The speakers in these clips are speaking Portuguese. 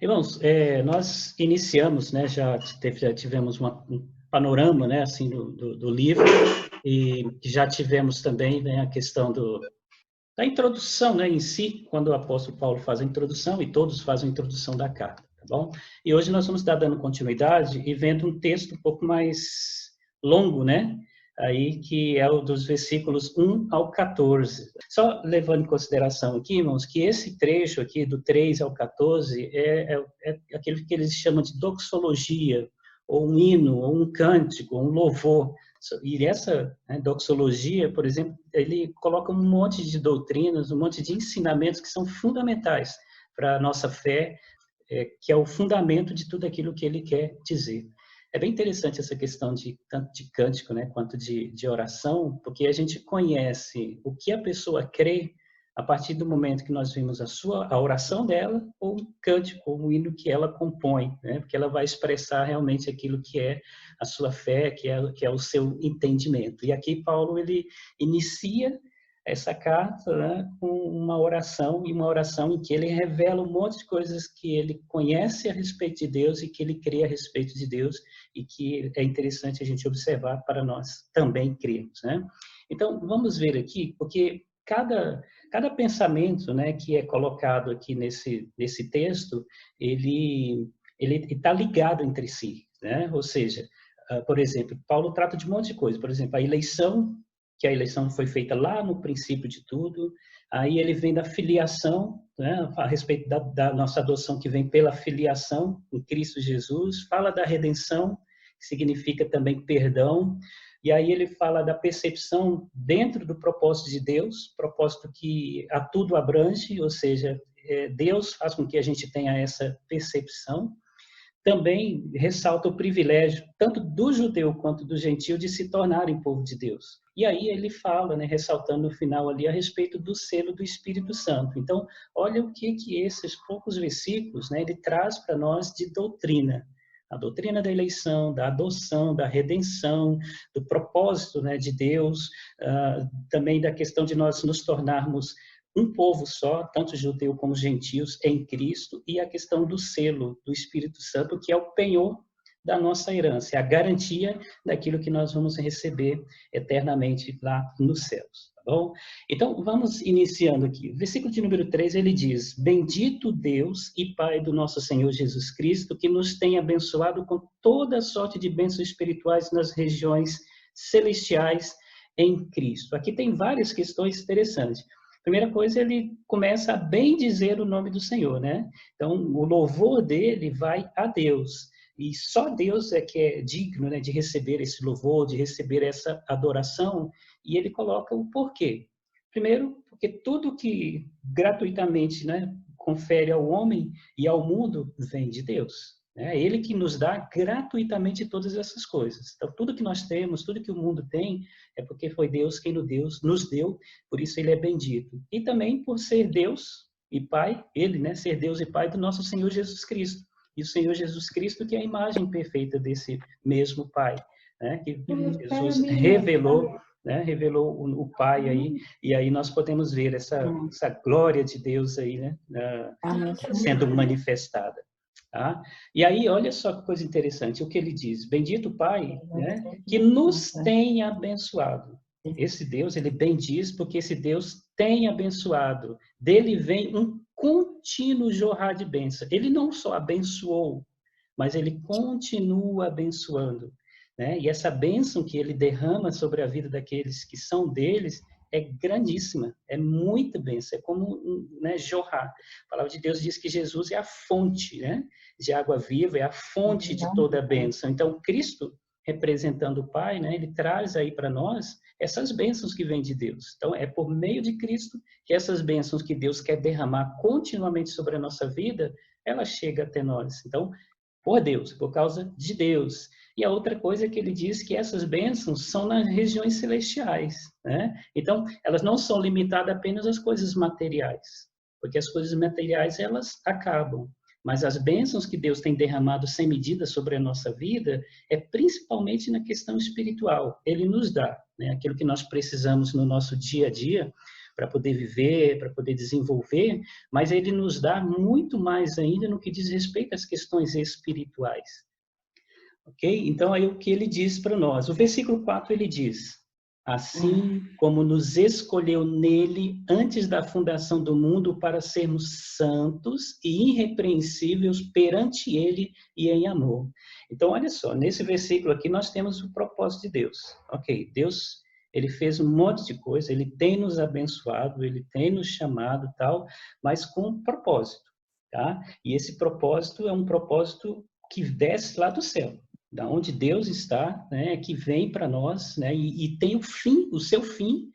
Irmãos, nós iniciamos, né, já tivemos um panorama, né, assim, do livro, e já tivemos também, né, a questão da introdução, né, em si, quando o apóstolo Paulo faz a introdução, e todos fazem a introdução da carta, tá bom? E hoje nós vamos estar dando continuidade e vendo um texto um pouco mais longo, né, aí que é o dos versículos 1 ao 14. Só levando em consideração aqui, irmãos, que esse trecho aqui, do 3 ao 14, é aquele que eles chamam de doxologia, ou um hino, ou um cântico, ou um louvor. E essa, né, doxologia, por exemplo, ele coloca um monte de doutrinas, um monte de ensinamentos que são fundamentais para a nossa fé, que é o fundamento de tudo aquilo que ele quer dizer. É bem interessante essa questão de tanto de cântico, né, quanto de oração, porque a gente conhece o que a pessoa crê a partir do momento que nós vimos a oração dela, ou o cântico, ou o hino que ela compõe, né, porque ela vai expressar realmente aquilo que é a sua fé, que é o seu entendimento. E aqui Paulo, ele inicia essa carta, né, com uma oração, e uma oração em que ele revela um monte de coisas que ele conhece a respeito de Deus e que ele crê a respeito de Deus, e que é interessante a gente observar para nós também crermos, né? Então, vamos ver aqui, porque cada pensamento, né, que é colocado aqui nesse texto, ele está ligado entre si, né? Ou seja, por exemplo, Paulo trata de um monte de coisa, por exemplo, a eleição, que a eleição foi feita lá no princípio de tudo. Aí ele vem da filiação, né, a respeito da nossa adoção, que vem pela filiação em Cristo Jesus. Fala da redenção, que significa também perdão. E aí ele fala da percepção dentro do propósito de Deus, propósito que a tudo abrange, ou seja, Deus faz com que a gente tenha essa percepção. Também ressalta o privilégio, tanto do judeu quanto do gentio, de se tornarem povo de Deus. E aí ele fala, né, ressaltando no final ali, a respeito do selo do Espírito Santo. Então, olha o que esses poucos versículos, né, ele traz para nós de doutrina. A doutrina da eleição, da adoção, da redenção, do propósito, né, de Deus, também da questão de nós nos tornarmos um povo só, tanto judeu como gentios, em Cristo, e a questão do selo do Espírito Santo, que é o penhor da nossa herança, é a garantia daquilo que nós vamos receber eternamente lá nos céus, tá bom? Então, vamos iniciando aqui. Versículo de número 3, ele diz: Bendito Deus e Pai do nosso Senhor Jesus Cristo, que nos tem abençoado com toda sorte de bênçãos espirituais nas regiões celestiais em Cristo. Aqui tem várias questões interessantes. Primeira coisa, ele começa a bem dizer o nome do Senhor, né? Então, o louvor dele vai a Deus. E só Deus é que é digno, né, de receber esse louvor, de receber essa adoração. E ele coloca o porquê. Primeiro, porque tudo que gratuitamente, né, confere ao homem e ao mundo vem de Deus. É Ele que nos dá gratuitamente todas essas coisas. Então, tudo que nós temos, tudo que o mundo tem, é porque foi Deus quem nos deu, por isso ele é bendito. E também por ser Deus e Pai, ele, né, ser Deus e Pai do nosso Senhor Jesus Cristo. E o Senhor Jesus Cristo que é a imagem perfeita desse mesmo Pai, né, que Jesus revelou, né, revelou o Pai aí, e aí nós podemos ver essa glória de Deus aí, né, sendo manifestada. Tá? E aí, olha só que coisa interessante, o que ele diz: Bendito Pai, né, que nos tem abençoado. Esse Deus, ele bendiz porque esse Deus tem abençoado. Dele vem um contínuo jorrar de bênção. Ele não só abençoou, mas ele continua abençoando, né? E essa bênção que ele derrama sobre a vida daqueles que são deles é grandíssima, é muita bênção, é como, né, jorrar. A palavra de Deus diz que Jesus é a fonte, né, de água viva, é a fonte de toda a bênção. Então, Cristo, representando o Pai, né, ele traz aí para nós essas bênçãos que vêm de Deus. Então, é por meio de Cristo que essas bênçãos que Deus quer derramar continuamente sobre a nossa vida, ela chega até nós. Então, por Deus, por causa de Deus. E a outra coisa é que ele diz que essas bênçãos são nas regiões celestiais, né? Então, elas não são limitadas apenas às coisas materiais, porque as coisas materiais, elas acabam. Mas as bênçãos que Deus tem derramado sem medida sobre a nossa vida é principalmente na questão espiritual. Ele nos dá, né, aquilo que nós precisamos no nosso dia a dia, para poder viver, para poder desenvolver, mas ele nos dá muito mais ainda no que diz respeito às questões espirituais. Ok? Então, aí o que ele diz para nós? O versículo 4 ele diz: assim como nos escolheu nele antes da fundação do mundo para sermos santos e irrepreensíveis perante ele e em amor. Então, olha só, nesse versículo aqui nós temos o propósito de Deus. Ok, Deus, ele fez um monte de coisa, ele tem nos abençoado, ele tem nos chamado tal, mas com um propósito, tá? E esse propósito é um propósito que desce lá do céu, da onde Deus está, né, que vem para nós, né, e tem o seu fim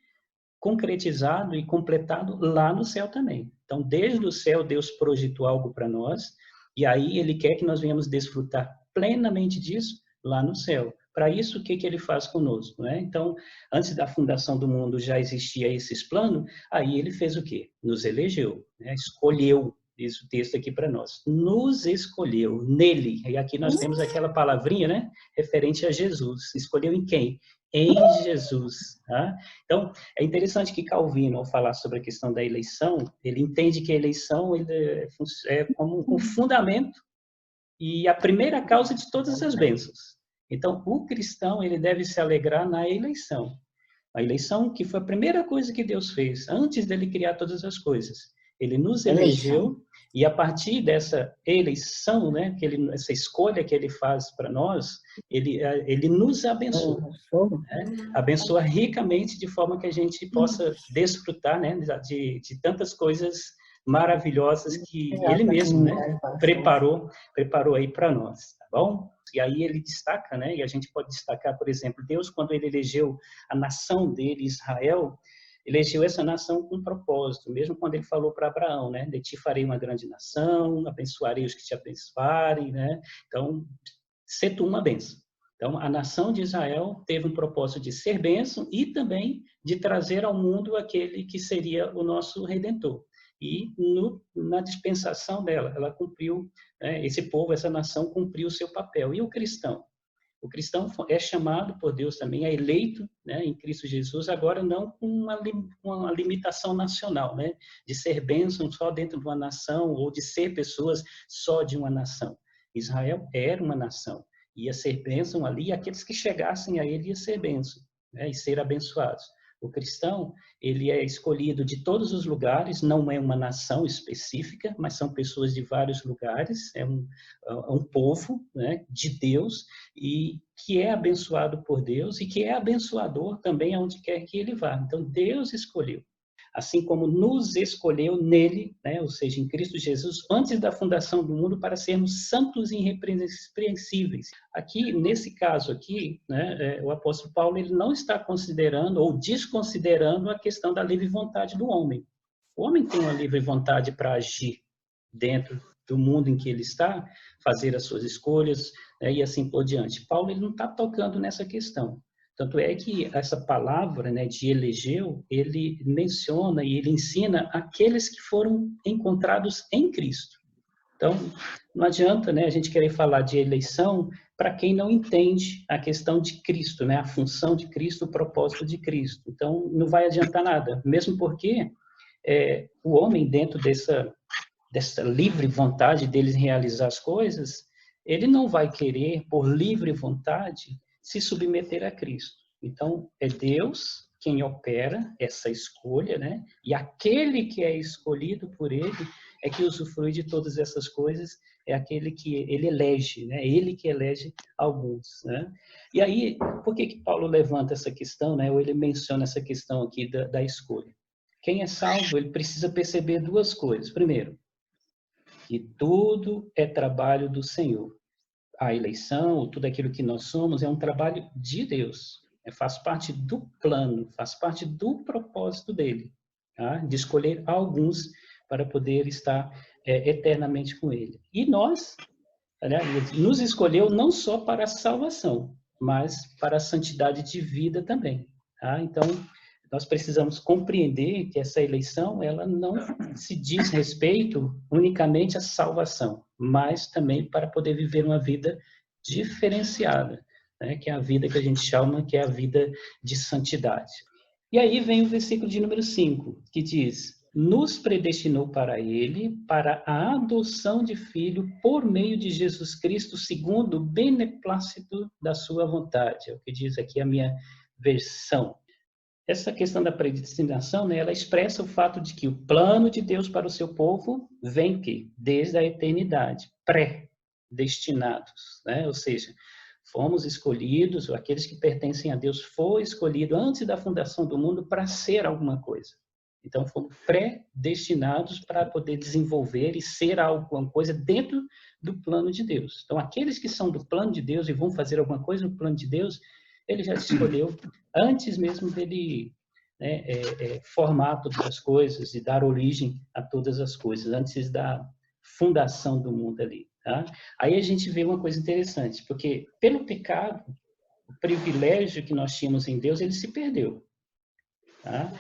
concretizado e completado lá no céu também. Então, desde o céu, Deus projetou algo para nós, e aí Ele quer que nós venhamos desfrutar plenamente disso lá no céu. Para isso, o que ele faz conosco, né? Então, antes da fundação do mundo já existia esses planos, aí Ele fez o quê? Nos elegeu, né? Escolheu. Diz o texto aqui para nós. Nos escolheu nele. E aqui nós temos aquela palavrinha, né? Referente a Jesus. Escolheu em quem? Em Jesus. Tá? Então, é interessante que Calvino, ao falar sobre a questão da eleição, ele entende que a eleição ele é como um fundamento e a primeira causa de todas as bênçãos. Então, o cristão ele deve se alegrar na eleição. A eleição que foi a primeira coisa que Deus fez, antes dele criar todas as coisas. Ele nos elegeu e a partir dessa eleição, né, essa escolha que ele faz para nós, ele nos abençoa. Né? Abençoa ricamente de forma que a gente possa desfrutar, né, de tantas coisas maravilhosas que ele mesmo, né, preparou aí para nós, tá bom? E aí ele destaca, né, e a gente pode destacar, por exemplo, Deus, quando ele elegeu a nação dele, Israel, elegeu essa nação com um propósito, mesmo quando ele falou para Abraão, né, de ti farei uma grande nação, abençoarei os que te abençoarem, né, então, ser tu uma bênção. Então, a nação de Israel teve um propósito de ser bênção e também de trazer ao mundo aquele que seria o nosso Redentor. E na dispensação dela, ela cumpriu, né, esse povo, essa nação cumpriu o seu papel. E o cristão? O cristão é chamado por Deus também, é eleito, né, em Cristo Jesus, agora não com uma limitação nacional, né, de ser bênção só dentro de uma nação ou de ser pessoas só de uma nação. Israel era uma nação, ia ser bênção ali, e aqueles que chegassem a ele ia ser bênção, né, e ser abençoados. O cristão, ele é escolhido de todos os lugares, não é uma nação específica, mas são pessoas de vários lugares, é um povo, né, de Deus, e que é abençoado por Deus e que é abençoador também aonde quer que ele vá. Então, Deus escolheu. Assim como nos escolheu nele, né, ou seja, em Cristo Jesus, antes da fundação do mundo, para sermos santos e irrepreensíveis. Aqui, nesse caso aqui, né, o apóstolo Paulo ele não está considerando ou desconsiderando a questão da livre vontade do homem. O homem tem uma livre vontade para agir dentro do mundo em que ele está, fazer as suas escolhas, né, e assim por diante. Paulo ele não está tocando nessa questão. Tanto é que essa palavra, né, de elegeu, ele menciona e ele ensina aqueles que foram encontrados em Cristo. Então, não adianta, né, a gente querer falar de eleição para quem não entende a questão de Cristo, né, a função de Cristo, o propósito de Cristo. Então, não vai adiantar nada, mesmo porque o homem, dentro dessa livre vontade deles realizar as coisas, ele não vai querer, por livre vontade, se submeter a Cristo. Então, é Deus quem opera essa escolha, né? E aquele que é escolhido por ele é que usufrui de todas essas coisas, é aquele que ele elege, né? Ele que elege alguns, né? E aí, por que Paulo levanta essa questão, né? Ou ele menciona essa questão aqui da escolha? Quem é salvo, ele precisa perceber duas coisas. Primeiro, que tudo é trabalho do Senhor. A eleição, tudo aquilo que nós somos, é um trabalho de Deus. Faz parte do plano, faz parte do propósito dele, tá? De escolher alguns para poder estar eternamente com ele. E nós, aliás, nos escolheu não só para a salvação, mas para a santidade de vida também. Tá? Então, nós precisamos compreender que essa eleição ela não se diz respeito unicamente à salvação, mas também para poder viver uma vida diferenciada, né? Que é a vida que a gente chama que é a vida de santidade. E aí vem o versículo de número 5, que diz: nos predestinou para ele, para a adoção de filho por meio de Jesus Cristo, segundo o beneplácito da sua vontade. É o que diz aqui a minha versão. Essa questão da predestinação, né, ela expressa o fato de que o plano de Deus para o seu povo vem que desde a eternidade, pré-destinados, né? Ou seja, fomos escolhidos, ou aqueles que pertencem a Deus foi escolhido antes da fundação do mundo para ser alguma coisa. Então, fomos predestinados para poder desenvolver e ser alguma coisa dentro do plano de Deus. Então, aqueles que são do plano de Deus e vão fazer alguma coisa no plano de Deus, ele já escolheu antes mesmo dele, né, formar todas as coisas e dar origem a todas as coisas, antes da fundação do mundo ali. Tá? Aí a gente vê uma coisa interessante, porque pelo pecado, o privilégio que nós tínhamos em Deus, ele se perdeu. Tá?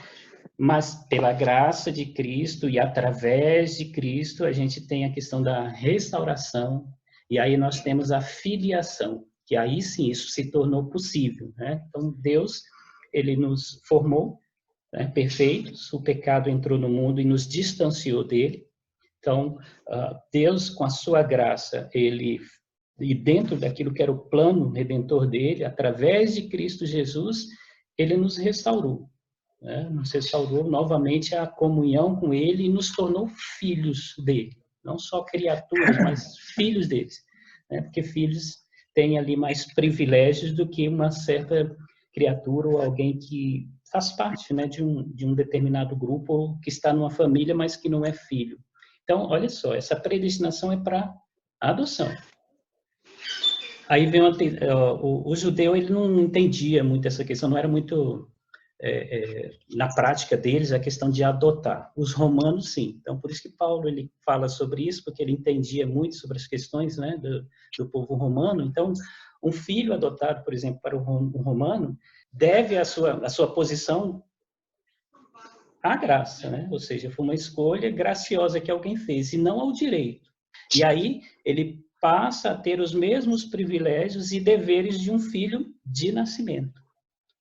Mas pela graça de Cristo e através de Cristo, a gente tem a questão da restauração, e aí nós temos a filiação, que aí sim isso se tornou possível, né? Então Deus, ele nos formou, né, perfeitos, o pecado entrou no mundo e nos distanciou dele. Então Deus, com a sua graça, ele, e dentro daquilo que era o plano redentor dele, através de Cristo Jesus, ele nos restaurou, né? Nos restaurou novamente a comunhão com ele e nos tornou filhos dele, não só criaturas, mas filhos dele, né? Porque filhos têm ali mais privilégios do que uma certa criatura ou alguém que faz parte, né, de um determinado grupo ou que está numa família, mas que não é filho. Então, olha só, essa predestinação é para adoção. Aí vem o judeu, ele não entendia muito essa questão, não era muito na prática deles a questão de adotar. Os romanos, sim. Então, por isso que Paulo ele fala sobre isso, porque ele entendia muito sobre as questões, né, do povo romano. Então, um filho adotado, por exemplo, para um romano, deve a sua posição à graça, né? Ou seja, foi uma escolha graciosa que alguém fez, e não ao direito. E aí, ele passa a ter os mesmos privilégios e deveres de um filho de nascimento.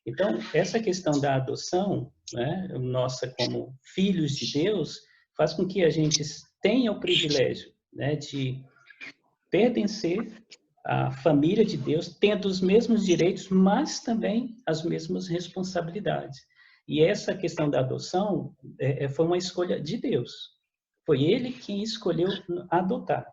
Então, essa questão da adoção, né, nossa como filhos de Deus, faz com que a gente tenha o privilégio, né, de pertencer à família de Deus, tendo os mesmos direitos, mas também as mesmas responsabilidades. E essa questão da adoção foi uma escolha de Deus. Foi Ele quem escolheu adotar.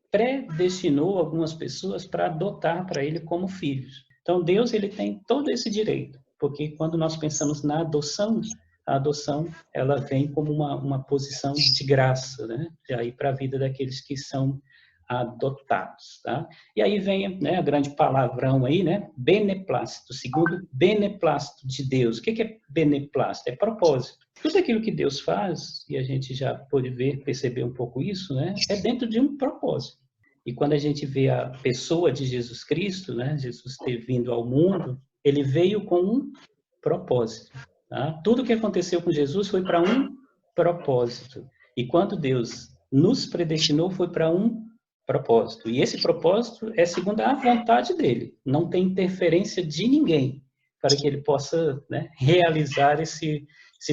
Predestinou algumas pessoas para adotar para Ele como filhos. Então, Deus ele tem todo esse direito, porque quando nós pensamos na adoção, a adoção ela vem como uma posição de graça, né? Aí para a vida daqueles que são adotados, tá? E aí vem, né, a grande palavrão aí, né? Beneplácito, segundo beneplácito de Deus. O que é beneplácito? É propósito. Tudo aquilo que Deus faz, e a gente já pôde ver, perceber um pouco isso, né? É dentro de um propósito. E quando a gente vê a pessoa de Jesus Cristo, né, Jesus ter vindo ao mundo, ele veio com um propósito. Tá? Tudo que aconteceu com Jesus foi para um propósito. E quando Deus nos predestinou, foi para um propósito. E esse propósito é segundo a vontade dele. Não tem interferência de ninguém para que ele possa, né, realizar esse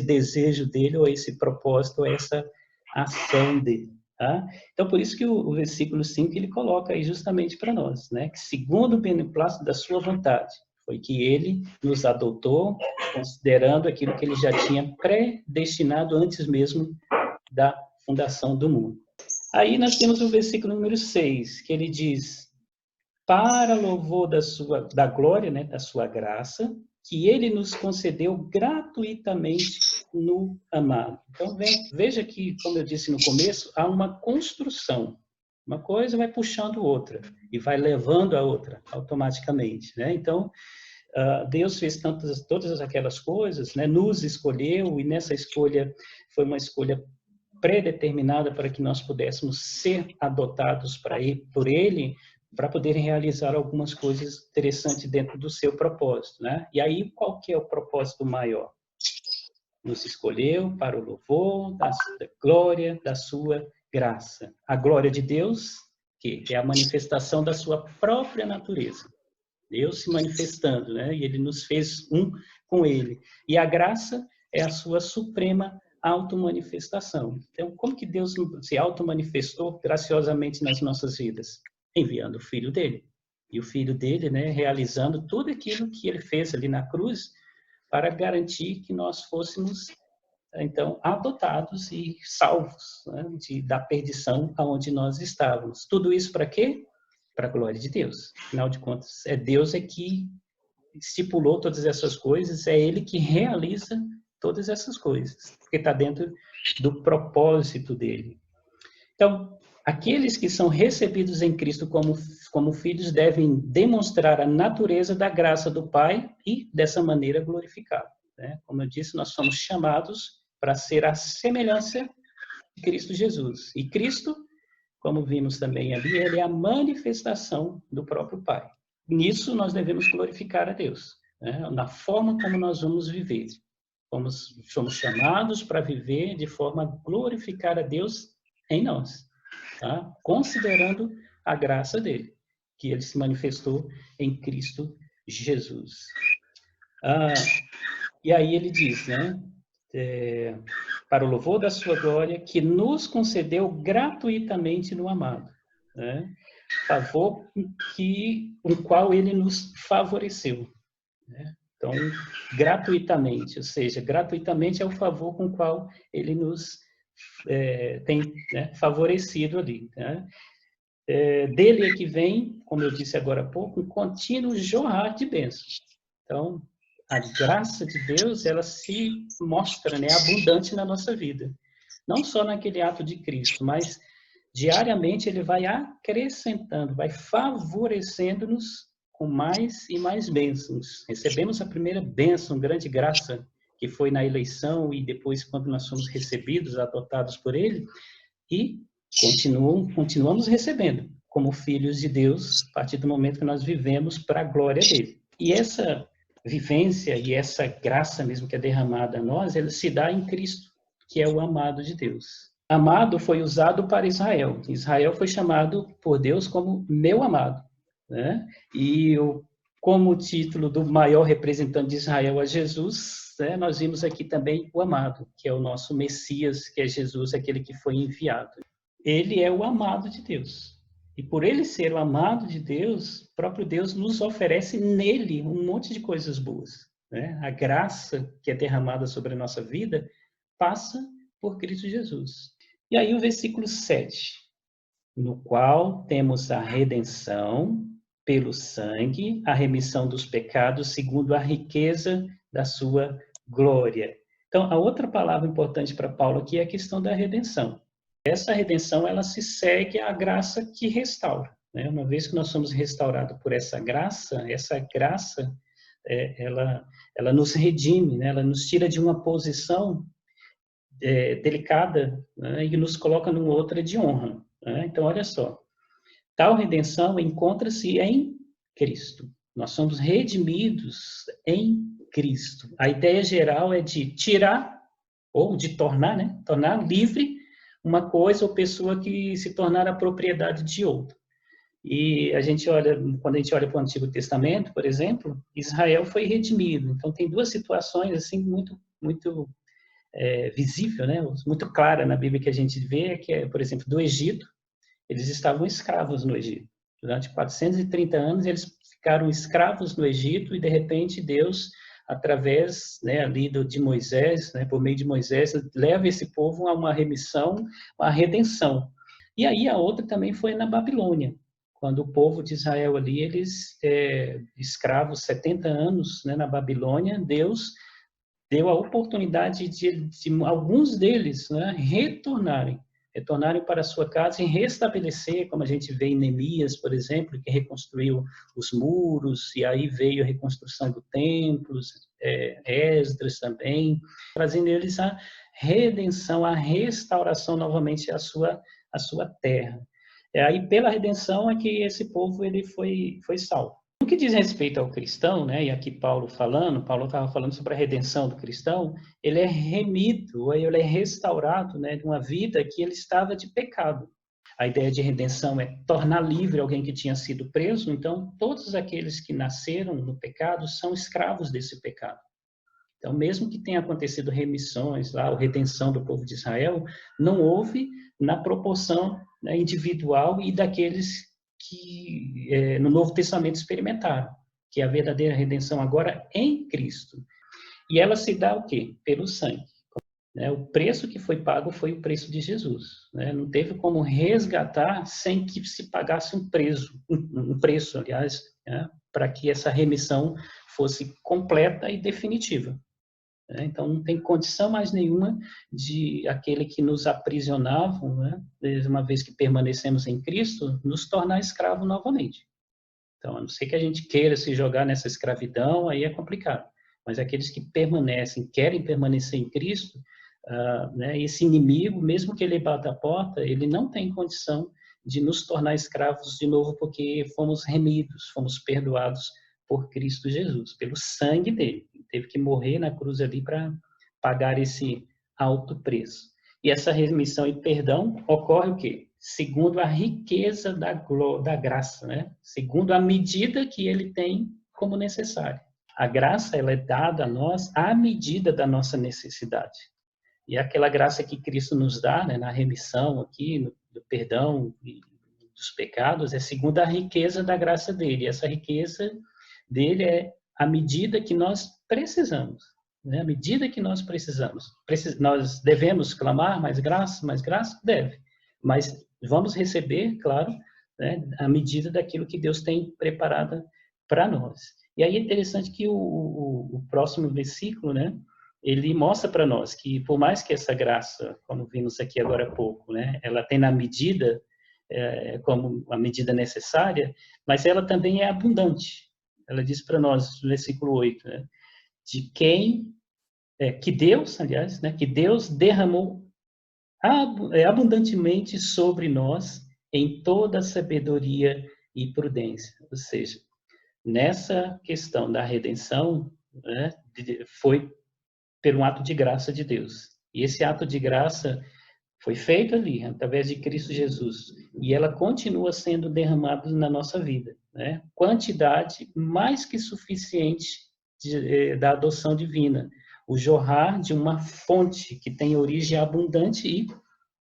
desejo dele, ou esse propósito, ou essa ação dele. Tá? Então, por isso que o versículo 5 ele coloca aí justamente para nós, né? Que segundo o beneplácito da sua vontade, foi que ele nos adotou, considerando aquilo que ele já tinha predestinado antes mesmo da fundação do mundo. Aí nós temos o versículo número 6, que ele diz: para louvor da glória, né, da sua graça, que ele nos concedeu gratuitamente no amado. Então, veja que, como eu disse no começo, há uma construção. Uma coisa vai puxando outra e vai levando a outra automaticamente, né? Então, Deus fez todas aquelas coisas, né? Nos escolheu, e nessa escolha foi uma escolha predeterminada para que nós pudéssemos ser adotados por Ele, para poder realizar algumas coisas interessantes dentro do seu propósito, né? E aí, qual que é o propósito maior? Nos escolheu para o louvor da glória da sua graça. A glória de Deus, que é a manifestação da sua própria natureza. Deus se manifestando, né? E ele nos fez um com ele. E a graça é a sua suprema automanifestação. Então, como que Deus se automanifestou graciosamente nas nossas vidas? Enviando o Filho dele. E o Filho dele, né, realizando tudo aquilo que ele fez ali na cruz para garantir que nós fôssemos, então, adotados e salvos, né, da perdição aonde nós estávamos. Tudo isso para quê? Para a glória de Deus. Afinal de contas, é Deus que estipulou todas essas coisas, é Ele que realiza todas essas coisas, porque está dentro do propósito dele. Então, aqueles que são recebidos em Cristo como filhos devem demonstrar a natureza da graça do Pai e, dessa maneira, glorificá-lo. Né? Como eu disse, nós somos chamados para ser a semelhança de Cristo Jesus. E Cristo, como vimos também ali, ele é a manifestação do próprio Pai. Nisso nós devemos glorificar a Deus, né? Na forma como nós vamos viver. Somos chamados para viver de forma a glorificar a Deus em nós, tá? Considerando a graça dele, que ele se manifestou em Cristo Jesus. E aí ele diz, né? Para o louvor da sua glória, que nos concedeu gratuitamente no amado, né? Favor com o qual ele nos favoreceu, né? Então, gratuitamente, ou seja, gratuitamente é o favor com o qual ele nos tem, né, favorecido ali, né? Dele é que vem, como eu disse agora há pouco, um contínuo jorrar de bênçãos. Então, a graça de Deus, ela se mostra, né, abundante na nossa vida. Não só naquele ato de Cristo, mas diariamente ele vai acrescentando, vai favorecendo-nos com mais e mais bênçãos. Recebemos a primeira bênção, grande graça, que foi na eleição e depois quando nós somos recebidos, adotados por ele, e continuamos recebendo como filhos de Deus a partir do momento que nós vivemos para a glória dele. E essa vivência e essa graça mesmo que é derramada a nós, ela se dá em Cristo, que é o amado de Deus. Amado foi usado para Israel. Israel foi chamado por Deus como meu amado, né? E como título do maior representante de Israel a Jesus, né, nós vimos aqui também o amado, que é o nosso Messias, que é Jesus, aquele que foi enviado. Ele é o amado de Deus. E por ele ser o amado de Deus, o próprio Deus nos oferece nele um monte de coisas boas, né? A graça que é derramada sobre a nossa vida passa por Cristo Jesus. E aí o versículo 7, no qual temos a redenção pelo sangue, a remissão dos pecados, segundo a riqueza da sua glória. Então, a outra palavra importante para Paulo aqui é a questão da redenção. Essa redenção, ela se segue à graça que restaura, né? Uma vez que nós somos restaurados por essa graça ela nos redime, né? Ela nos tira de uma posição delicada, né? E nos coloca numa outra de honra, né? Então, olha só, tal redenção encontra-se em Cristo. Nós somos redimidos em Cristo. A ideia geral é de tirar ou de tornar, né? Tornar livre uma coisa ou pessoa que se tornar a propriedade de outra. E a gente olha, quando a gente olha para o Antigo Testamento, por exemplo, Israel foi redimido. Então tem duas situações assim muito visível, né? Muito clara na Bíblia que a gente vê, que é, por exemplo, do Egito. Eles estavam escravos no Egito. Durante 430 anos eles ficaram escravos no Egito e de repente Deus, através, né, ali de Moisés, né, por meio de Moisés, leva esse povo a uma remissão, a redenção. E aí a outra também foi na Babilônia, quando o povo de Israel ali, eles escravos 70 anos, né, na Babilônia, Deus deu a oportunidade de alguns deles, né, retornarem para a sua casa e restabelecer, como a gente vê em Neemias, por exemplo, que reconstruiu os muros, e aí veio a reconstrução do templo, Esdras também, trazendo eles a redenção, a restauração novamente à sua terra. Aí, pela redenção, é que esse povo ele foi salvo. No que diz respeito ao cristão, né, e aqui Paulo estava falando sobre a redenção do cristão, ele é remido, ele é restaurado, né, de uma vida que ele estava de pecado. A ideia de redenção é tornar livre alguém que tinha sido preso, então todos aqueles que nasceram no pecado são escravos desse pecado. Então, mesmo que tenha acontecido remissões, lá, a redenção do povo de Israel, não houve na proporção, né, individual e daqueles que no Novo Testamento experimentaram, que é a verdadeira redenção agora em Cristo. E ela se dá o quê? Pelo sangue. Né? O preço que foi pago foi o preço de Jesus. Né? Não teve como resgatar sem que se pagasse um preço, aliás, né? Para que essa remissão fosse completa e definitiva. Né? Então, não tem condição mais nenhuma de aquele que nos aprisionavam, né? Uma vez que permanecemos em Cristo, nos tornar escravo novamente. Então, a não ser que a gente queira se jogar nessa escravidão, aí é complicado. Mas aqueles que permanecem, querem permanecer em Cristo, né, esse inimigo, mesmo que ele bata a porta, ele não tem condição de nos tornar escravos de novo, porque fomos remidos, fomos perdoados por Cristo Jesus, pelo sangue dele. Ele teve que morrer na cruz ali para pagar esse alto preço. E essa remissão e perdão ocorre o quê? Segundo a riqueza da graça, né? Segundo a medida que ele tem como necessário. A graça, ela é dada a nós à medida da nossa necessidade. E aquela graça que Cristo nos dá, né, na remissão aqui, do perdão dos pecados, é segundo a riqueza da graça dele. E essa riqueza dele é a medida que nós precisamos. Né? À medida que nós precisamos. Nós devemos clamar mais graça? Mais graça? Deve. Mas vamos receber, claro, né, à medida daquilo que Deus tem preparado para nós. E aí é interessante que o próximo versículo, né, ele mostra para nós que, por mais que essa graça, como vimos aqui agora há pouco, né, ela tem na medida, como a medida necessária, mas ela também é abundante. Ela diz para nós, no versículo 8, né, de que Deus, aliás, né, que Deus derramou abundantemente sobre nós em toda sabedoria e prudência. Ou seja, nessa questão da redenção, né, foi por um ato de graça de Deus. E esse ato de graça foi feito ali, através de Cristo Jesus. E ela continua sendo derramada na nossa vida. Né? Quantidade mais que suficiente da adoção divina. O jorrar de uma fonte que tem origem abundante e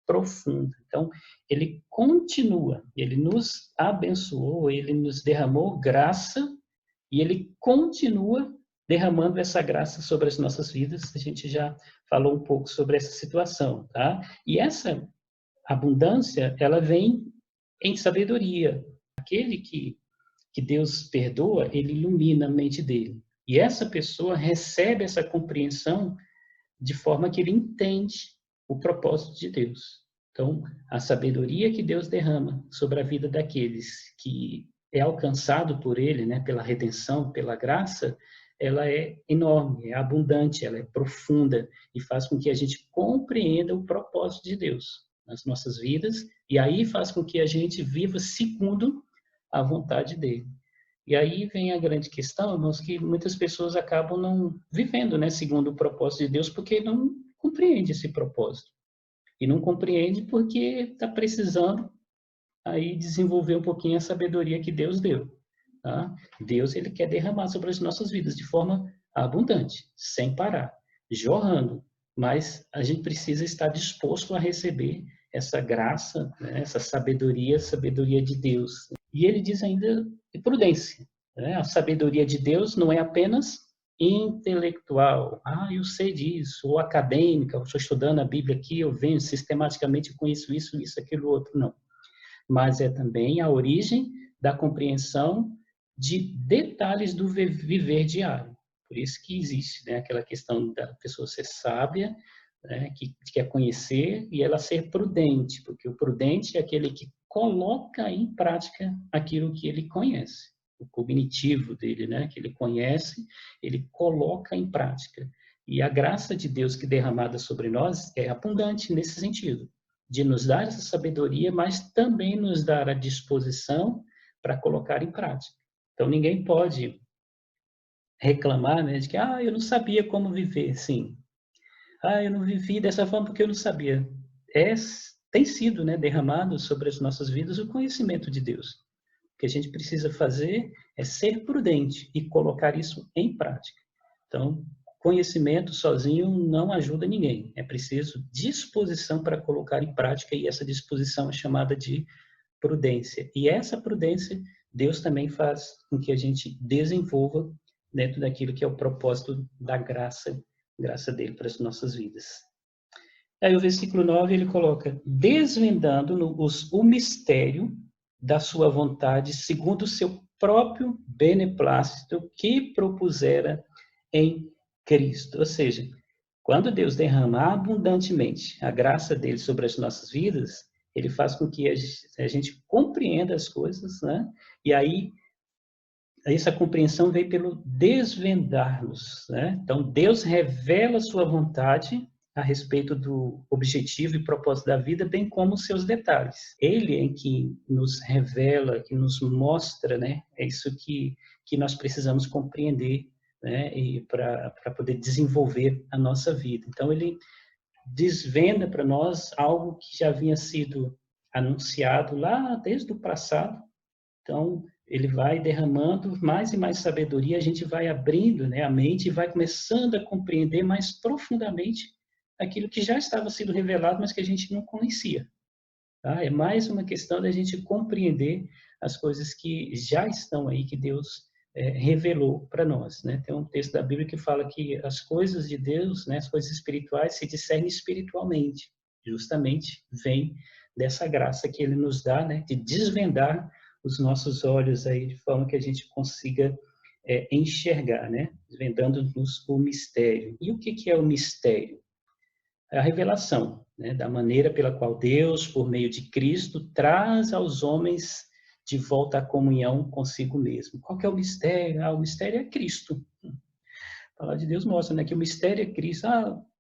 profunda. Então, ele continua, ele nos abençoou, ele nos derramou graça e ele continua derramando essa graça sobre as nossas vidas. A gente já falou um pouco sobre essa situação, tá? E essa abundância, ela vem em sabedoria. Aquele que Deus perdoa, ele ilumina a mente dele. E essa pessoa recebe essa compreensão de forma que ele entende o propósito de Deus. Então, a sabedoria que Deus derrama sobre a vida daqueles que é alcançado por ele, né, pela redenção, pela graça, ela é enorme, é abundante, ela é profunda e faz com que a gente compreenda o propósito de Deus nas nossas vidas e aí faz com que a gente viva segundo a vontade dele. E aí vem a grande questão, irmãos, que muitas pessoas acabam não vivendo, né, segundo o propósito de Deus porque não compreende esse propósito. E não compreende porque está precisando aí desenvolver um pouquinho a sabedoria que Deus deu. Tá? Deus, ele quer derramar sobre as nossas vidas de forma abundante, sem parar, jorrando. Mas a gente precisa estar disposto a receber essa graça, né? Essa sabedoria de Deus. E ele diz ainda de prudência. Né? A sabedoria de Deus não é apenas intelectual. Eu sei disso. Ou acadêmica, eu estou estudando a Bíblia aqui, eu venho sistematicamente com isso, aquilo, outro. Não. Mas é também a origem da compreensão de detalhes do viver diário. Por isso que existe, né, aquela questão da pessoa ser sábia, né, que quer conhecer, e ela ser prudente, porque o prudente é aquele que coloca em prática aquilo que ele conhece, o cognitivo dele, né, que ele conhece, ele coloca em prática. E a graça de Deus que é derramada sobre nós é abundante nesse sentido, de nos dar essa sabedoria, mas também nos dar a disposição para colocar em prática. Então, ninguém pode reclamar, né, de que eu não sabia como viver, sim. Eu não vivi dessa forma porque eu não sabia. Tem sido, né, derramado sobre as nossas vidas o conhecimento de Deus. O que a gente precisa fazer é ser prudente e colocar isso em prática. Então, conhecimento sozinho não ajuda ninguém. É preciso disposição para colocar em prática, e essa disposição é chamada de prudência. E essa prudência, Deus também faz com que a gente desenvolva dentro daquilo que é o propósito da graça dele para as nossas vidas. Aí o versículo 9 ele coloca: desvendando-nos o mistério da sua vontade, segundo o seu próprio beneplácito que propusera em Cristo. Ou seja, quando Deus derrama abundantemente a graça dele sobre as nossas vidas, ele faz com que a gente compreenda as coisas, né? E aí essa compreensão vem pelo desvendar-nos, né? Então Deus revela a sua vontade a respeito do objetivo e propósito da vida, bem como os seus detalhes. Ele é que nos revela, que nos mostra, né? É isso que nós precisamos compreender, né? E para poder desenvolver a nossa vida. Então ele desvenda para nós algo que já havia sido anunciado lá desde o passado. Então, ele vai derramando mais e mais sabedoria, a gente vai abrindo, né, a mente e vai começando a compreender mais profundamente aquilo que já estava sendo revelado, mas que a gente não conhecia. Tá? É mais uma questão da gente compreender as coisas que já estão aí, que Deus revelou para nós. Né? Tem um texto da Bíblia que fala que as coisas de Deus, né, as coisas espirituais, se discernem espiritualmente. Justamente vem dessa graça que Ele nos dá, né, de desvendar os nossos olhos aí, de forma que a gente consiga enxergar, né? Desvendando-nos o mistério. E o que é o mistério? É a revelação, né? Da maneira pela qual Deus, por meio de Cristo, traz aos homens de volta à comunhão consigo mesmo. Qual que é o mistério? O mistério é Cristo. A palavra de Deus mostra, né, que o mistério é Cristo.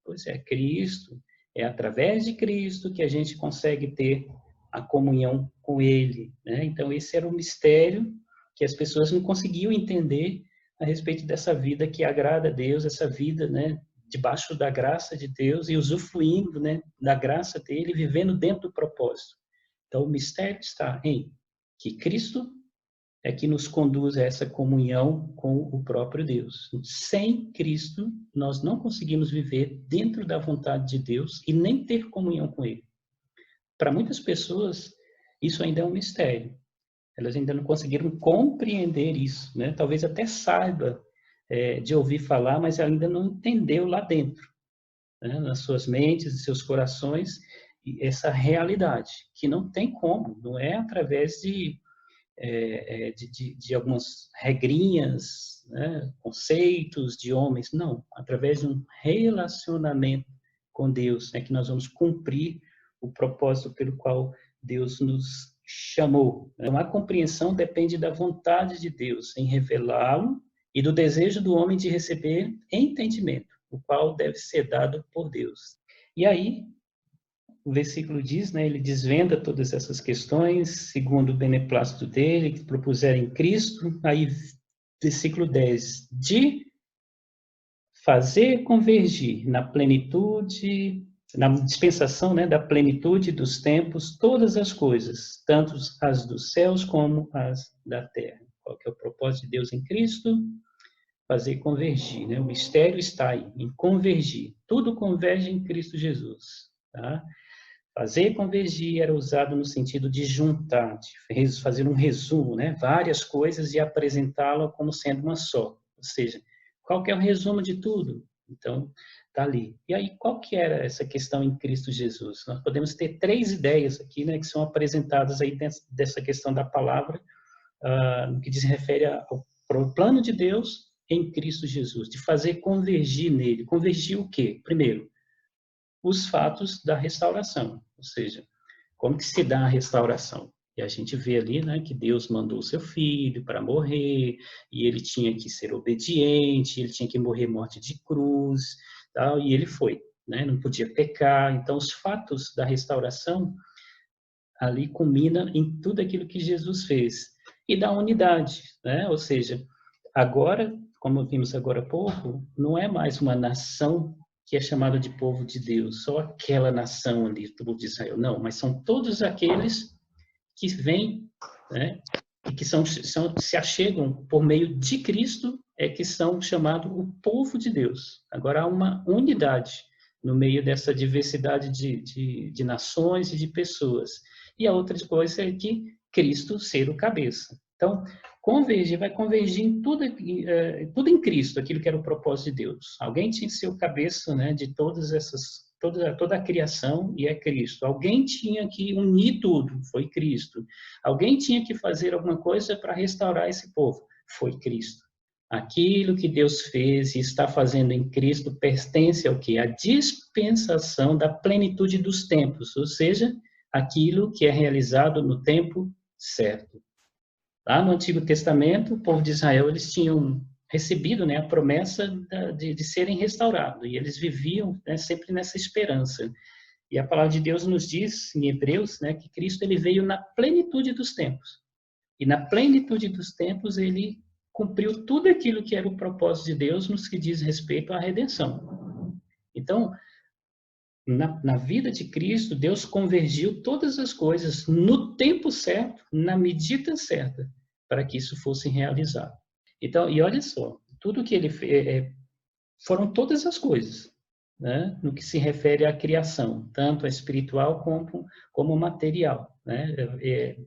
Pois é, Cristo. É através de Cristo que a gente consegue ter a comunhão com Ele, né? Então, esse era o mistério que as pessoas não conseguiam entender a respeito dessa vida que agrada a Deus, essa vida, né, debaixo da graça de Deus e usufruindo, né, da graça dele, vivendo dentro do propósito. Então, o mistério está em que Cristo é que nos conduz a essa comunhão com o próprio Deus. Sem Cristo, nós não conseguimos viver dentro da vontade de Deus e nem ter comunhão com Ele. Para muitas pessoas, isso ainda é um mistério. Elas ainda não conseguiram compreender isso, né? Talvez até saiba de ouvir falar, mas ainda não entendeu lá dentro, né? Nas suas mentes, nos seus corações, essa realidade, que não tem como, não é através de algumas regrinhas, né? Conceitos de homens, não, através de um relacionamento com Deus, né? Que nós vamos cumprir o propósito pelo qual Deus nos chamou. Então, a compreensão depende da vontade de Deus em revelá-lo e do desejo do homem de receber entendimento, o qual deve ser dado por Deus. E aí, o versículo diz, né, ele desvenda todas essas questões, segundo o beneplácito dele, que propuseram em Cristo. Aí, versículo 10, de fazer convergir na plenitude, na dispensação, né, da plenitude dos tempos, todas as coisas, tanto as dos céus como as da terra. Qual que é o propósito de Deus em Cristo? Fazer convergir, né? O mistério está aí, em convergir. Tudo converge em Cristo Jesus, tá? Fazer convergir era usado no sentido de juntar, de fazer um resumo, né? Várias coisas e apresentá-la como sendo uma só. Ou seja, qual que é o resumo de tudo? Então, está ali. E aí, qual que era essa questão em Cristo Jesus? Nós podemos ter 3 ideias aqui, né, que são apresentadas aí dessa questão da palavra, no que diz refere ao plano de Deus em Cristo Jesus, de fazer convergir nele. Convergir o quê? Primeiro, os fatos da restauração, ou seja, como que se dá a restauração? E a gente vê ali, né, que Deus mandou o seu filho para morrer, e ele tinha que ser obediente, ele tinha que morrer morte de cruz, tal, e ele foi, né, não podia pecar. Então, os fatos da restauração ali culmina em tudo aquilo que Jesus fez. E da unidade, né? Ou seja, agora, como vimos agora há pouco, não é mais uma nação que é chamada de povo de Deus, só aquela nação ali, do povo de Israel. Não, mas são todos aqueles que vêm, né, e que se achegam por meio de Cristo, é que são chamados o povo de Deus. Agora há uma unidade no meio dessa diversidade de nações e de pessoas. E a outra coisa é que Cristo ser o cabeça. Então, vai convergir em tudo em Cristo, aquilo que era o propósito de Deus. Alguém tinha que ser o cabeça, né, de toda a criação, e é Cristo. Alguém tinha que unir tudo, foi Cristo. Alguém tinha que fazer alguma coisa para restaurar esse povo, foi Cristo. Aquilo que Deus fez e está fazendo em Cristo pertence ao quê? A dispensação da plenitude dos tempos, ou seja, aquilo que é realizado no tempo certo. Lá no Antigo Testamento, o povo de Israel, eles tinham recebido, né, a promessa de serem restaurados, e eles viviam, né, sempre nessa esperança. E a palavra de Deus nos diz, em Hebreus, né, que Cristo ele veio na plenitude dos tempos. E na plenitude dos tempos, ele cumpriu tudo aquilo que era o propósito de Deus nos que diz respeito à redenção. Então, na vida de Cristo, Deus convergiu todas as coisas no tempo certo, na medida certa, para que isso fosse realizado. Então, e olha só, tudo que ele fez, foram todas as coisas, né, no que se refere à criação, tanto a espiritual como material, né,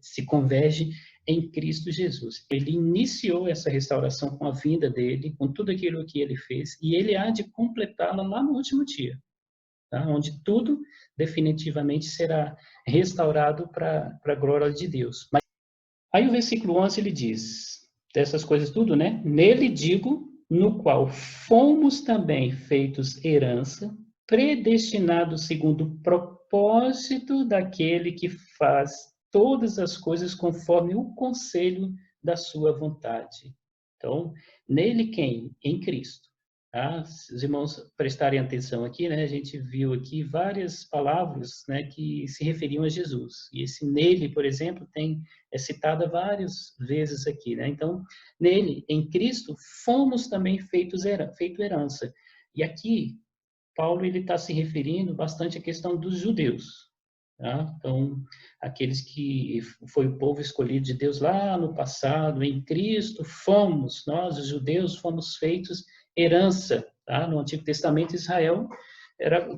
se converge em Cristo Jesus. Ele iniciou essa restauração com a vinda dele, com tudo aquilo que ele fez, e ele há de completá-la lá no último dia, tá? Onde tudo definitivamente será restaurado para a glória de Deus. Mas aí o versículo 11 ele diz, dessas coisas tudo, né? Nele digo, no qual fomos também feitos herança, predestinados segundo o propósito daquele que faz todas as coisas conforme o conselho da sua vontade. Então, nele quem? Em Cristo. Tá? Se os irmãos prestarem atenção aqui, né, a gente viu aqui várias palavras, né, que se referiam a Jesus. E esse nele, por exemplo, é citada várias vezes aqui, né? Então, nele, em Cristo, fomos também feito herança. E aqui, Paulo ele está se referindo bastante à questão dos judeus. Tá? Então, aqueles que foi o povo escolhido de Deus lá no passado, em Cristo, nós, os judeus, fomos feitos herança. Tá? No Antigo Testamento, Israel era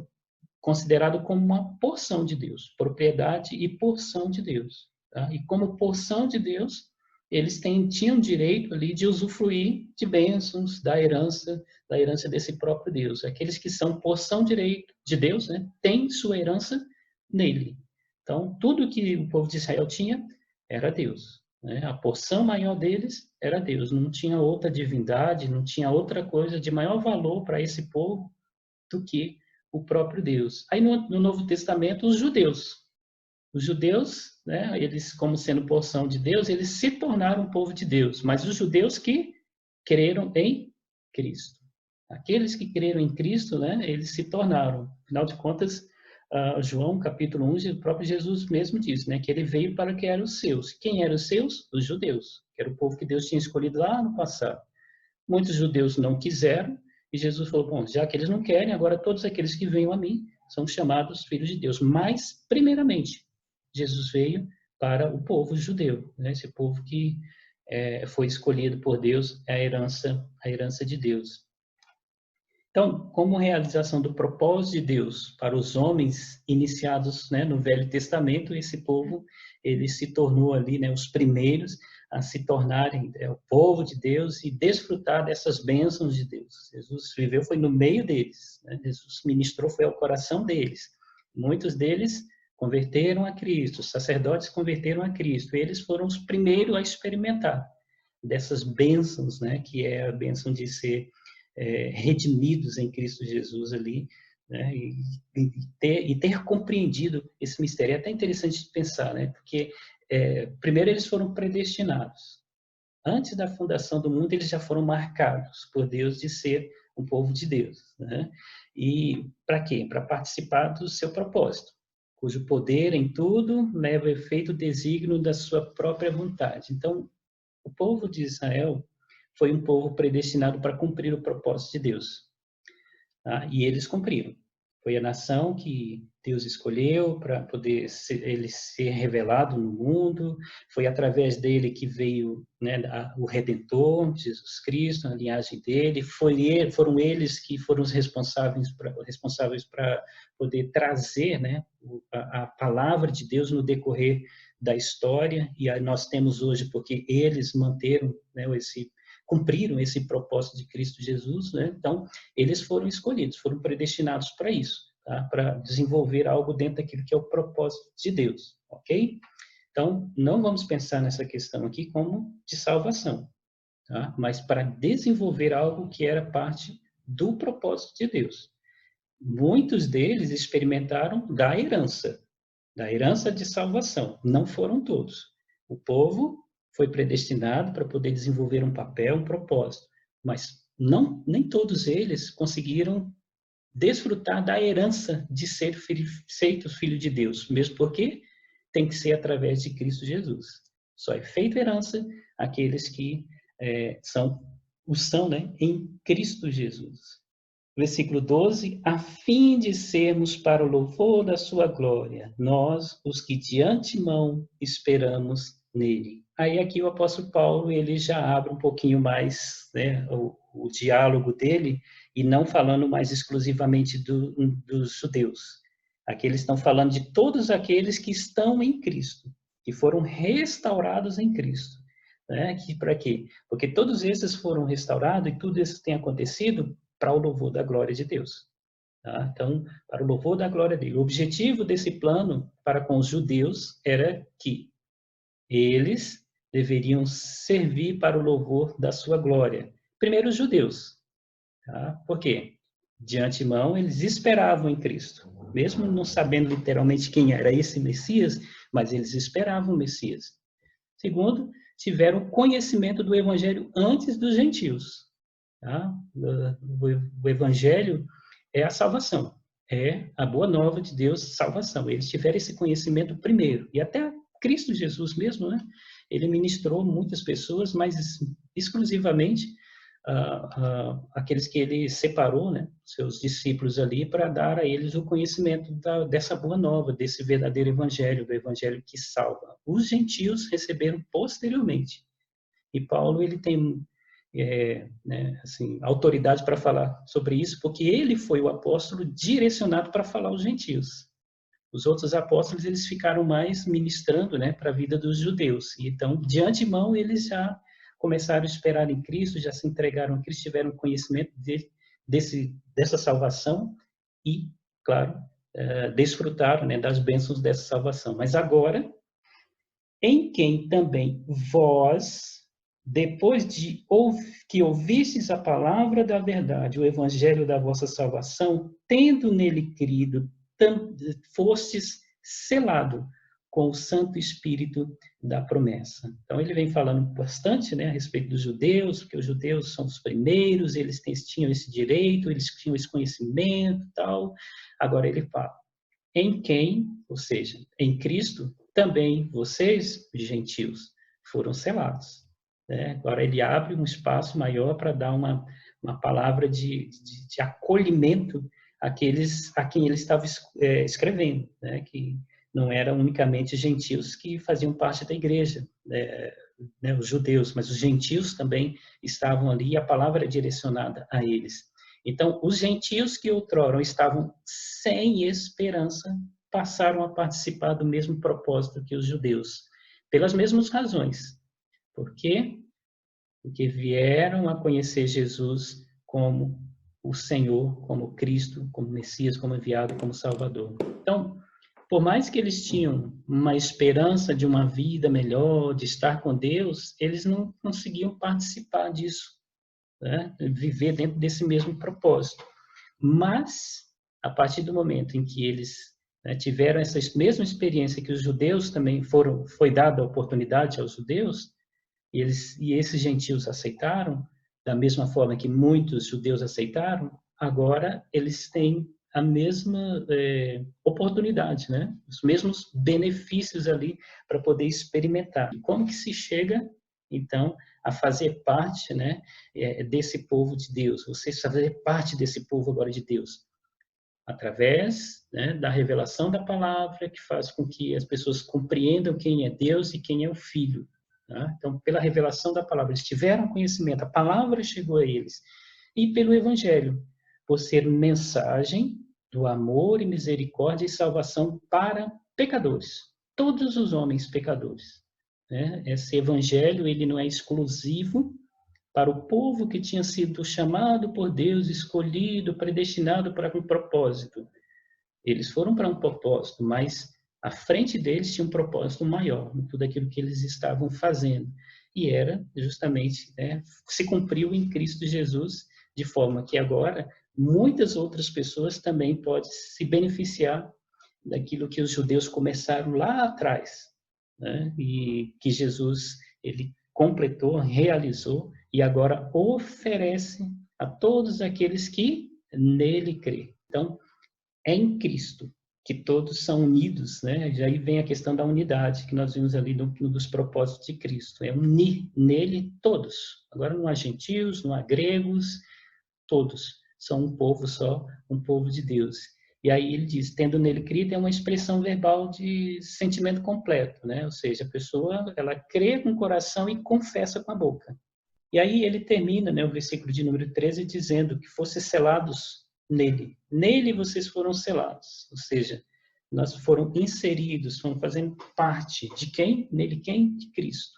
considerado como uma porção de Deus, propriedade e porção de Deus. Tá? E como porção de Deus, eles tinham direito ali de usufruir de bênçãos da herança desse próprio Deus. Aqueles que são porção direito de Deus, né, têm sua herança nele. Então, tudo que o povo de Israel tinha era Deus. Né? A porção maior deles era Deus. Não tinha outra divindade, não tinha outra coisa de maior valor para esse povo do que o próprio Deus. Aí no Novo Testamento, os judeus. Os judeus, né, eles como sendo porção de Deus, eles se tornaram um povo de Deus. Mas os judeus que creram em Cristo. Aqueles que creram em Cristo, né, eles se tornaram. Afinal de contas, João, capítulo 11, o próprio Jesus mesmo diz, né, que ele veio para que eram os seus. Quem eram os seus? Os judeus, que era o povo que Deus tinha escolhido lá no passado. Muitos judeus não quiseram, e Jesus falou, bom, já que eles não querem, agora todos aqueles que venham a mim são chamados filhos de Deus. Mas, primeiramente, Jesus veio para o povo judeu, né, esse povo que foi escolhido por Deus, é a herança de Deus. Então, como realização do propósito de Deus para os homens iniciados, né, no Velho Testamento, esse povo ele se tornou ali, né, os primeiros a se tornarem o povo de Deus e desfrutar dessas bênçãos de Deus. Jesus viveu, foi no meio deles, né? Jesus ministrou, foi ao coração deles. Muitos deles converteram a Cristo, os sacerdotes converteram a Cristo, eles foram os primeiros a experimentar dessas bênçãos, né, que é a bênção de ser redimidos em Cristo Jesus ali, né, e ter compreendido esse mistério. É até interessante de pensar, né, porque primeiro eles foram predestinados. Antes da fundação do mundo, eles já foram marcados por Deus de ser um povo de Deus. Né? E para quê? Para participar do seu propósito, cujo poder em tudo leva a efeito o desígnio da sua própria vontade. Então, o povo de Israel foi um povo predestinado para cumprir o propósito de Deus. Tá? E eles cumpriram. Foi a nação que Deus escolheu para poder ele ser revelado no mundo. Foi através dele que veio, né, o Redentor, Jesus Cristo, a linhagem dele. Foram eles que foram os responsáveis para poder trazer, né, a palavra de Deus no decorrer da história. E aí nós temos hoje porque eles manteram, né, cumpriram esse propósito de Cristo Jesus, né? Então, eles foram escolhidos, foram predestinados para isso, tá? Para desenvolver algo dentro daquilo que é o propósito de Deus, ok? Então, não vamos pensar nessa questão aqui como de salvação, tá? Mas para desenvolver algo que era parte do propósito de Deus. Muitos deles experimentaram da herança de salvação, não foram todos. O povo foi predestinado para poder desenvolver um papel, um propósito, mas nem todos eles conseguiram desfrutar da herança de ser feitos filho de Deus, mesmo porque tem que ser através de Cristo Jesus. Só é feita herança aqueles que são, né, em Cristo Jesus. Versículo 12, a fim de sermos para o louvor da sua glória, nós, os que de antemão esperamos nele. Aí aqui o apóstolo Paulo, ele já abre um pouquinho mais, né, o diálogo dele, e não falando mais exclusivamente dos judeus. Aqui eles estão falando de todos aqueles que estão em Cristo, que foram restaurados em Cristo. Né? Para quê? Porque todos esses foram restaurados e tudo isso tem acontecido para o louvor da glória de Deus. Tá? Então, para o louvor da glória dele. O objetivo desse plano para com os judeus era que eles deveriam servir para o louvor da sua glória. Primeiro, os judeus. Tá? Por quê? De antemão, eles esperavam em Cristo. Mesmo não sabendo literalmente quem era esse Messias, mas eles esperavam o Messias. Segundo, tiveram conhecimento do Evangelho antes dos gentios. Tá? O Evangelho é a salvação, é a boa nova de Deus, salvação. Eles tiveram esse conhecimento primeiro, e até Cristo Jesus mesmo, né? Ele ministrou muitas pessoas, mas exclusivamente aqueles que ele separou, né? Seus discípulos ali, para dar a eles o conhecimento dessa boa nova, desse verdadeiro Evangelho, do Evangelho que salva. Os gentios receberam posteriormente. E Paulo, ele tem né, assim, autoridade para falar sobre isso, porque ele foi o apóstolo direcionado para falar aos gentios. Os outros apóstolos, eles ficaram mais ministrando, né, para a vida dos judeus. E, então, de antemão, eles já começaram a esperar em Cristo, já se entregaram a Cristo, tiveram conhecimento dessa salvação e, claro, desfrutaram, né, das bênçãos dessa salvação. Mas agora, em quem também vós, depois de que ouvistes a palavra da verdade, o evangelho da vossa salvação, tendo nele crido, fostes selado com o Santo Espírito da promessa. Então, ele vem falando bastante, né, a respeito dos judeus, porque os judeus são os primeiros, eles tinham esse direito, eles tinham esse conhecimento e tal. Agora ele fala, em quem, ou seja, em Cristo, também vocês, gentios, foram selados. Né? Agora ele abre um espaço maior para dar uma palavra de acolhimento àqueles a quem ele estava escrevendo, né? Que não eram unicamente gentios que faziam parte da igreja, né? Os judeus, mas os gentios também estavam ali e a palavra é direcionada a eles. Então, os gentios que outrora estavam sem esperança passaram a participar do mesmo propósito que os judeus, pelas mesmas razões. Por quê? Porque vieram a conhecer Jesus como o Senhor, como Cristo, como Messias, como enviado, como Salvador. Então, por mais que eles tinham uma esperança de uma vida melhor, de estar com Deus, eles não conseguiam participar disso, né? Viver dentro desse mesmo propósito. Mas, a partir do momento em que eles, né, tiveram essa mesma experiência que os judeus também foi dada a oportunidade aos judeus, e esses gentios aceitaram, da mesma forma que muitos judeus aceitaram, agora eles têm a mesma oportunidade, né? Os mesmos benefícios ali para poder experimentar. E como que se chega, então, a fazer parte, né, desse povo de Deus? Você fazer parte desse povo agora de Deus. através, né, da revelação da palavra, que faz com que as pessoas compreendam quem é Deus e quem é o Filho. Tá? Então, pela revelação da palavra, eles tiveram conhecimento, a palavra chegou a eles. E pelo Evangelho, por ser mensagem do amor e misericórdia e salvação para pecadores, todos os homens pecadores. Né? Esse Evangelho, ele não é exclusivo para o povo que tinha sido chamado por Deus, escolhido, predestinado para um propósito. Eles foram para um propósito, mas à frente deles tinha um propósito maior em tudo aquilo que eles estavam fazendo. E era justamente, né, se cumpriu em Cristo Jesus, de forma que agora muitas outras pessoas também podem se beneficiar daquilo que os judeus começaram lá atrás, né? E que Jesus ele completou, realizou e agora oferece a todos aqueles que nele crê. Então, é em Cristo que todos são unidos, né? E aí vem a questão da unidade que nós vimos ali no dos propósitos de Cristo, é unir nele todos. Agora não há gentios, não há gregos, todos são um povo só, um povo de Deus. E aí ele diz, tendo nele crido, é uma expressão verbal de sentimento completo, né? Ou seja, a pessoa, ela crê com o coração e confessa com a boca. E aí ele termina, né, o versículo de número 13, dizendo que fossem selados nele. Nele vocês foram selados. Ou seja, nós foram inseridos, fomos fazendo parte de quem? Nele quem? De Cristo.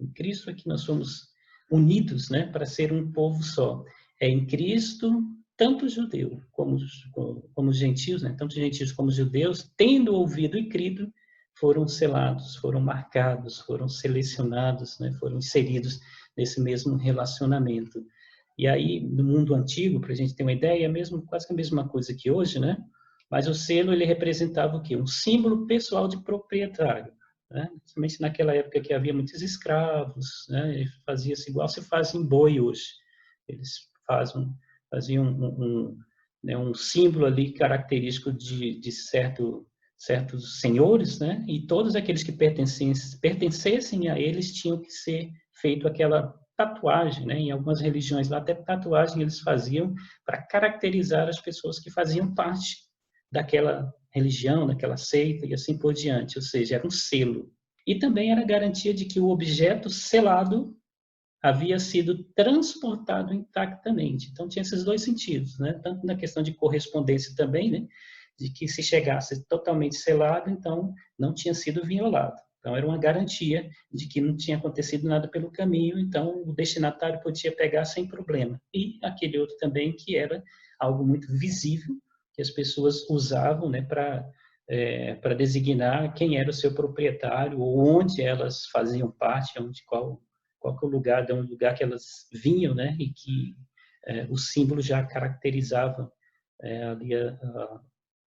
Em Cristo é que nós somos unidos, né, para ser um povo só. É em Cristo, tanto judeu como os gentios, né, tanto gentios como judeus, tendo ouvido e crido, foram selados, foram marcados, foram selecionados, né, foram inseridos nesse mesmo relacionamento. E aí, no mundo antigo, para a gente ter uma ideia, é mesmo, quase que a mesma coisa que hoje, né? Mas o selo, ele representava o quê? Um símbolo pessoal de proprietário. Né? Principalmente naquela época que havia muitos escravos, né? Fazia-se igual se faz em boi hoje. Eles faziam né, um símbolo ali característico de certos senhores, né? E todos aqueles que pertencessem a eles tinham que ser feito aquela tatuagem, né? Em algumas religiões lá até tatuagem eles faziam para caracterizar as pessoas que faziam parte daquela religião, daquela seita e assim por diante, ou seja, era um selo. E também era garantia de que o objeto selado havia sido transportado intactamente. Então tinha esses dois sentidos, né? Tanto na questão de correspondência também, né? De que se chegasse totalmente selado, então não tinha sido violado. Então era uma garantia de que não tinha acontecido nada pelo caminho, então o destinatário podia pegar sem problema. E aquele outro também que era algo muito visível, que as pessoas usavam, né, para designar quem era o seu proprietário, ou onde elas faziam parte, qual que é o lugar, de um lugar que elas vinham, né, e que o símbolo já caracterizava ali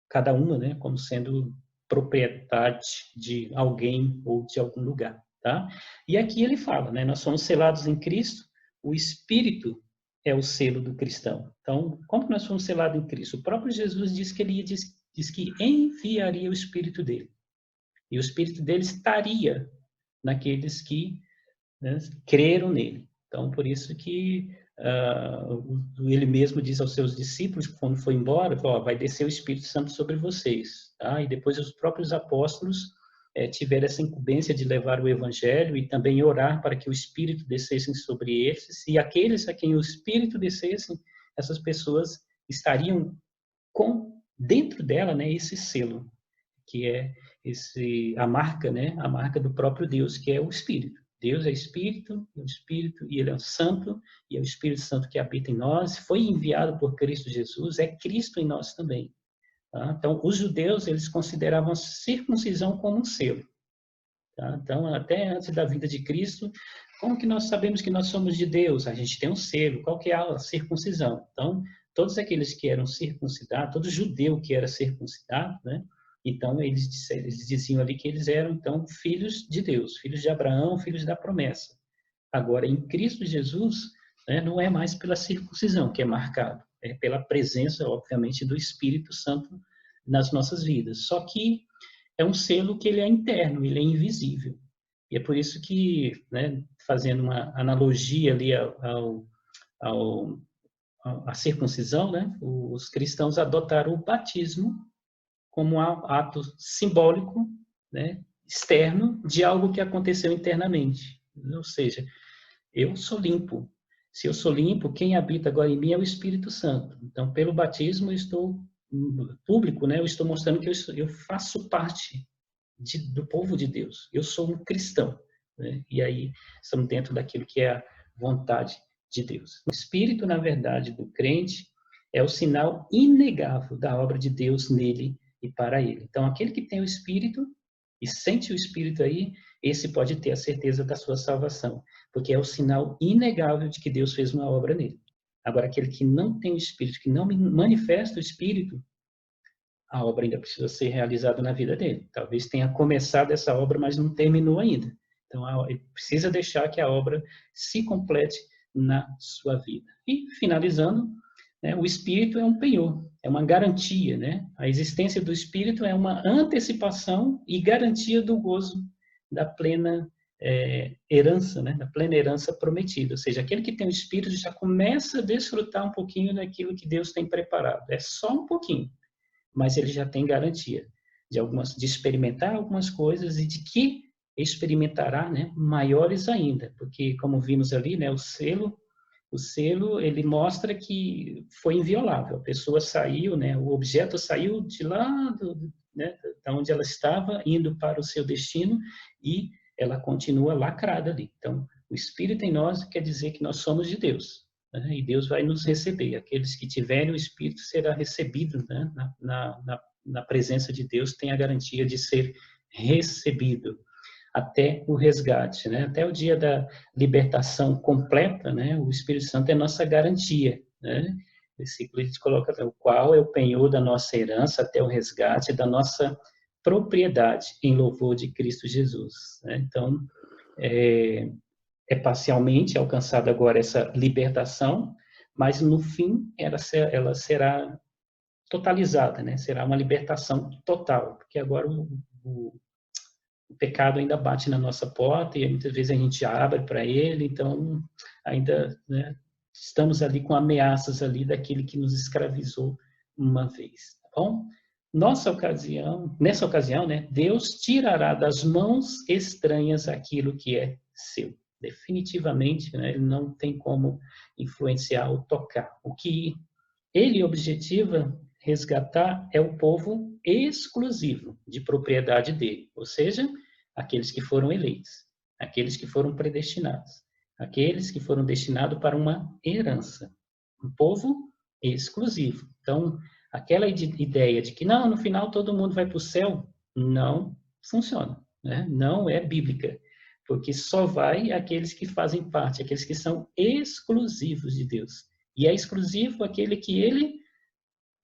cada uma, né, como sendo propriedade de alguém ou de algum lugar, tá? E aqui ele fala, né, nós somos selados em Cristo, o Espírito é o selo do cristão. Então, como que nós somos selados em Cristo? O próprio Jesus disse que ele diz que enviaria o Espírito dele. E o Espírito dele estaria naqueles que, né, creram nele. Então, por isso que ele mesmo diz aos seus discípulos, quando foi embora, falou, vai descer o Espírito Santo sobre vocês. Tá? E depois os próprios apóstolos tiveram essa incumbência de levar o Evangelho e também orar para que o Espírito descesse sobre eles. E aqueles a quem o Espírito descesse, essas pessoas estariam dentro dela, né, esse selo, que é a marca, né, a marca do próprio Deus, que é o Espírito. Deus é Espírito, e Ele é o Santo, e é o Espírito Santo que habita em nós, foi enviado por Cristo Jesus, é Cristo em nós também. Tá? Então, os judeus, eles consideravam a circuncisão como um selo. Tá? Então, até antes da vinda de Cristo, como que nós sabemos que nós somos de Deus? A gente tem um selo. Qual que é a circuncisão? Então, todos aqueles que eram circuncidados, todo judeu que era circuncidado, né? Então, eles diziam ali que eles eram, então, filhos de Deus, filhos de Abraão, filhos da promessa. Agora, em Cristo Jesus, né, não é mais pela circuncisão que é marcado, é pela presença, obviamente, do Espírito Santo nas nossas vidas. Só que é um selo que ele é interno, ele é invisível. E é por isso que, né, fazendo uma analogia ali ao a circuncisão, né, os cristãos adotaram o batismo como um ato simbólico, né, externo de algo que aconteceu internamente. Ou seja, eu sou limpo. Se eu sou limpo, quem habita agora em mim é o Espírito Santo. Então, pelo batismo, eu estou público, né, eu estou mostrando que eu faço parte do povo de Deus. Eu sou um cristão, né? E aí estamos dentro daquilo que é a vontade de Deus. O Espírito, na verdade, do crente é o sinal inegável da obra de Deus nele e para ele. Então, aquele que tem o Espírito e sente o Espírito aí, esse pode ter a certeza da sua salvação, porque é o sinal inegável de que Deus fez uma obra nele. Agora, aquele que não tem o Espírito, que não manifesta o Espírito, a obra ainda precisa ser realizada na vida dele. Talvez tenha começado essa obra, mas não terminou ainda. Então, ele precisa deixar que a obra se complete na sua vida. E, finalizando, né, o Espírito é um penhor, é uma garantia. Né? A existência do Espírito é uma antecipação e garantia do gozo da plena herança, né? Da plena herança prometida. Ou seja, aquele que tem o Espírito já começa a desfrutar um pouquinho daquilo que Deus tem preparado. É só um pouquinho, mas ele já tem garantia de experimentar algumas coisas e de que experimentará, né, maiores ainda, porque como vimos ali, né, o selo ele mostra que foi inviolável. A pessoa saiu, né, o objeto saiu de lá, né, da onde ela estava, indo para o seu destino e ela continua lacrada ali. Então, o Espírito em nós quer dizer que nós somos de Deus. E Deus vai nos receber. Aqueles que tiverem o Espírito será recebido, né? na presença de Deus, tem a garantia de ser recebido até o resgate, né? Até o dia da libertação completa, né? O Espírito Santo é nossa garantia, né? O versículo a gente coloca, o qual é o penhor da nossa herança até o resgate da nossa propriedade em louvor de Cristo Jesus, né? Então, parcialmente alcançada agora essa libertação, mas no fim ela será totalizada, né? Será uma libertação total, porque agora o pecado ainda bate na nossa porta e muitas vezes a gente abre para ele, então ainda, né, estamos ali com ameaças ali daquele que nos escravizou uma vez, tá bom? Nessa ocasião, né, Deus tirará das mãos estranhas aquilo que é seu. Definitivamente, né, ele não tem como influenciar ou tocar. O que ele objetiva resgatar é o povo exclusivo de propriedade dele, ou seja, aqueles que foram eleitos, aqueles que foram predestinados, aqueles que foram destinados para uma herança, um povo exclusivo. Então, aquela ideia de que não, no final todo mundo vai para o céu, não funciona, né? Não é bíblica, porque só vai aqueles que fazem parte, aqueles que são exclusivos de Deus. E é exclusivo aquele que ele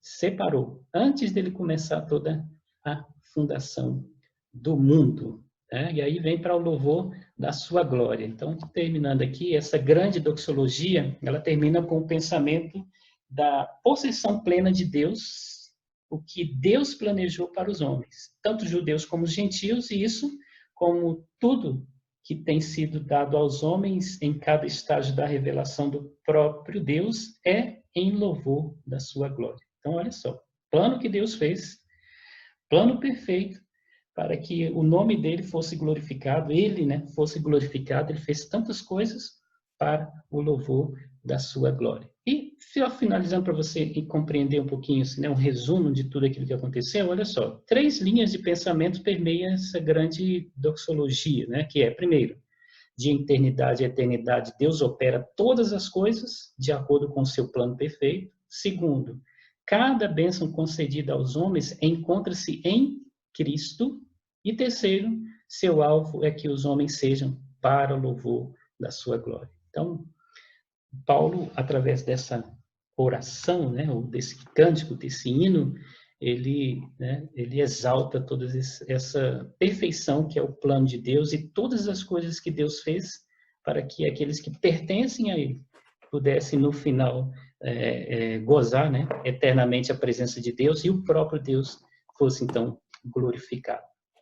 separou antes dele começar toda a fundação do mundo. Né? E aí vem para o louvor da sua glória. Então, terminando aqui, essa grande doxologia, ela termina com o pensamento da possessão plena de Deus, o que Deus planejou para os homens, tanto os judeus como os gentios, e isso, como tudo que tem sido dado aos homens em cada estágio da revelação do próprio Deus, é em louvor da sua glória. Então, olha só, plano que Deus fez, plano perfeito, para que o nome dele fosse glorificado, ele, né, fosse glorificado, ele fez tantas coisas para o louvor da sua glória. E, finalizando para você compreender um pouquinho, assim, né, um resumo de tudo aquilo que aconteceu, olha só, 3 linhas de pensamento permeiam essa grande doxologia, né, que é, primeiro, de eternidade a eternidade, Deus opera todas as coisas de acordo com o seu plano perfeito. Segundo, cada bênção concedida aos homens encontra-se em Cristo. E terceiro, seu alvo é que os homens sejam para o louvor da sua glória. Então, Paulo, através dessa oração, né, ou desse cântico, desse hino, ele exalta toda essa perfeição que é o plano de Deus e todas as coisas que Deus fez para que aqueles que pertencem a Ele pudessem, no final, gozar, né, eternamente a presença de Deus e o próprio Deus fosse, então, glorificado.